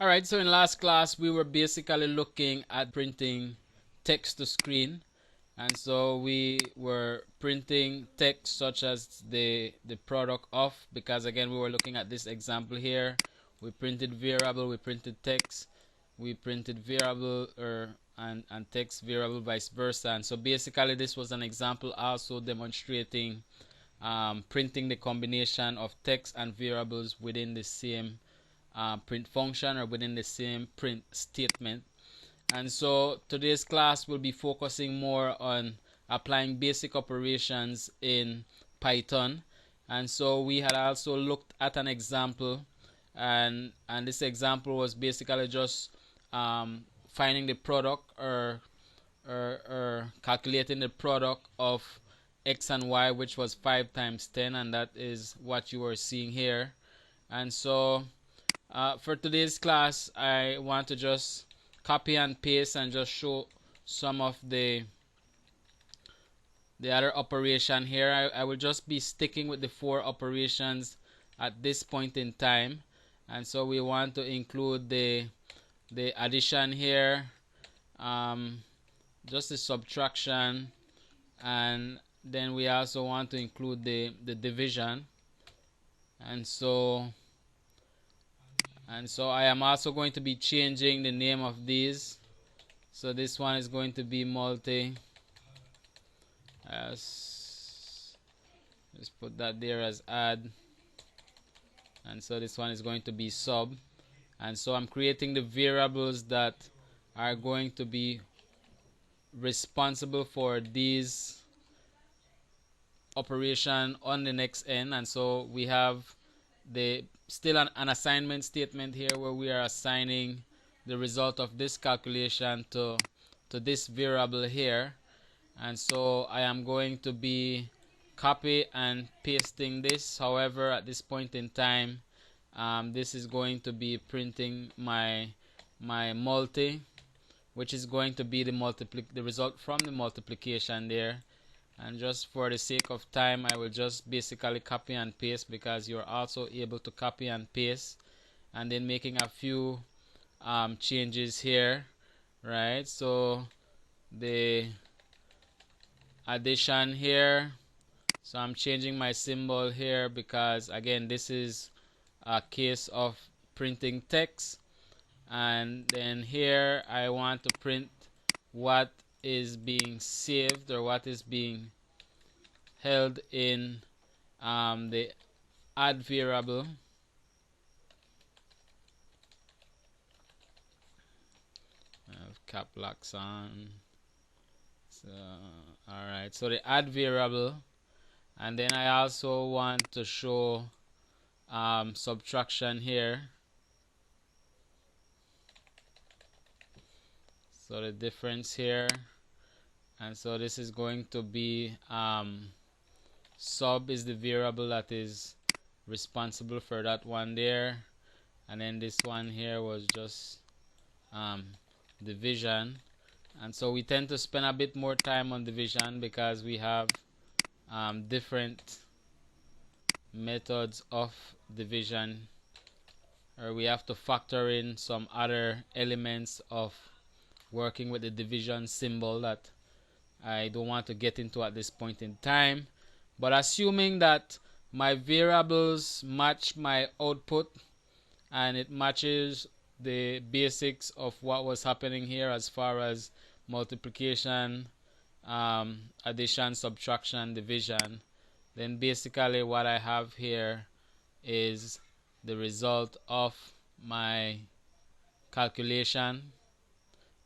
Alright, so in last class we were basically looking at printing text to screen, and so we were printing text such as the product of, because again we were looking at this example here. We printed variable, we printed text, we printed variable and text variable, vice versa. And so basically this was an example also demonstrating printing the combination of text and variables within the same print function or within the same print statement. And so today's class will be focusing more on applying basic operations in Python. And so we had also looked at an example, and this example was basically just finding the product or calculating the product of x and y, which was 5 times 10, and that is what you are seeing here. And so for today's class, I want to just copy and paste and just show some of the other operation here. I will just be sticking with the 4 operations at this point in time. And so we want to include the addition here, just the subtraction, and then we also want to include the division. And so I am also going to be changing the name of these. So this one is going to be multi. Just put that there as add. And so this one is going to be sub. And so I'm creating the variables that are going to be responsible for these operation on the next end. And so we have still an assignment statement here where we are assigning the result of this calculation to this variable here. And so I am going to be copy and pasting this. However, at this point in time, this is going to be printing my multi, which is going to be the result from the multiplication there. And just for the sake of time, I will just basically copy and paste, because you're also able to copy and paste and then making a few changes here, right? So the addition here, so I'm changing my symbol here because again this is a case of printing text. And then here I want to print what is being saved or what is being held in the add variable. I have cap locks on. So alright, so the add variable, and then I also want to show subtraction here. So the difference here, and so this is going to be sub is the variable that is responsible for that one there, and then this one here was just division. And so we tend to spend a bit more time on division because we have different methods of division, or we have to factor in some other elements of working with the division symbol that I don't want to get into at this point in time. But assuming that my variables match my output and it matches the basics of what was happening here as far as multiplication, addition, subtraction, division, then basically what I have here is the result of my calculation,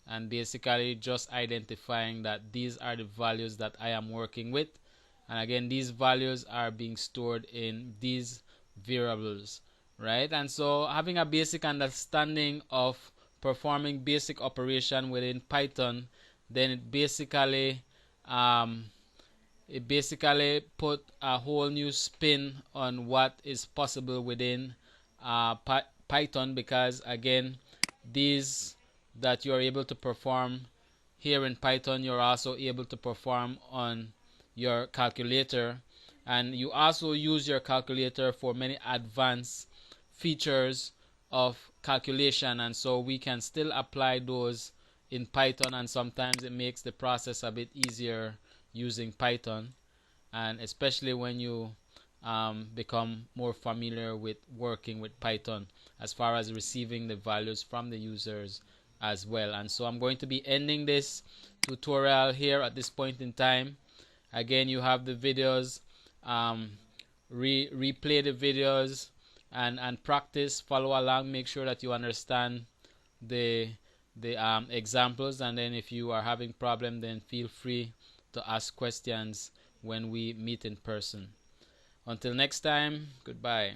and basically just identifying that these are the values that I am working with. And again, these values are being stored in these variables, right? And so having a basic understanding of performing basic operation within Python, then it basically put a whole new spin on what is possible within Python, because again, these that you are able to perform here in Python, you're also able to perform on your calculator. And you also use your calculator for many advanced features of calculation, and so we can still apply those in Python, and sometimes it makes the process a bit easier using Python, and especially when you become more familiar with working with Python as far as receiving the values from the users as well. And so I'm going to be ending this tutorial here at this point in time. Again, you have the videos, replay the videos and practice, follow along, make sure that you understand the examples, and then if you are having problem, then feel free to ask questions when we meet in person. Until next time, goodbye.